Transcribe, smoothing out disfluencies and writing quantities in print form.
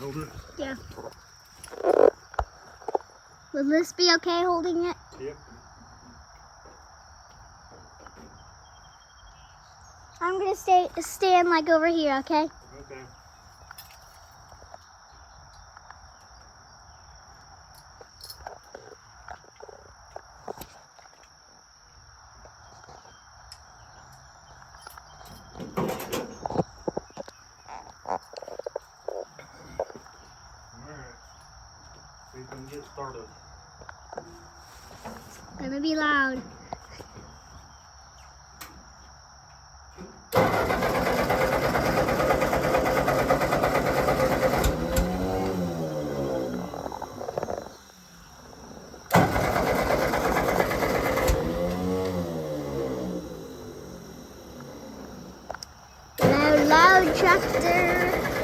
Hold it. Yeah. Will this be okay holding it? Yep. I'm gonna stand like over here, okay? Okay. Alright. We can get started. It's gonna be loud. Loud, loud tractor.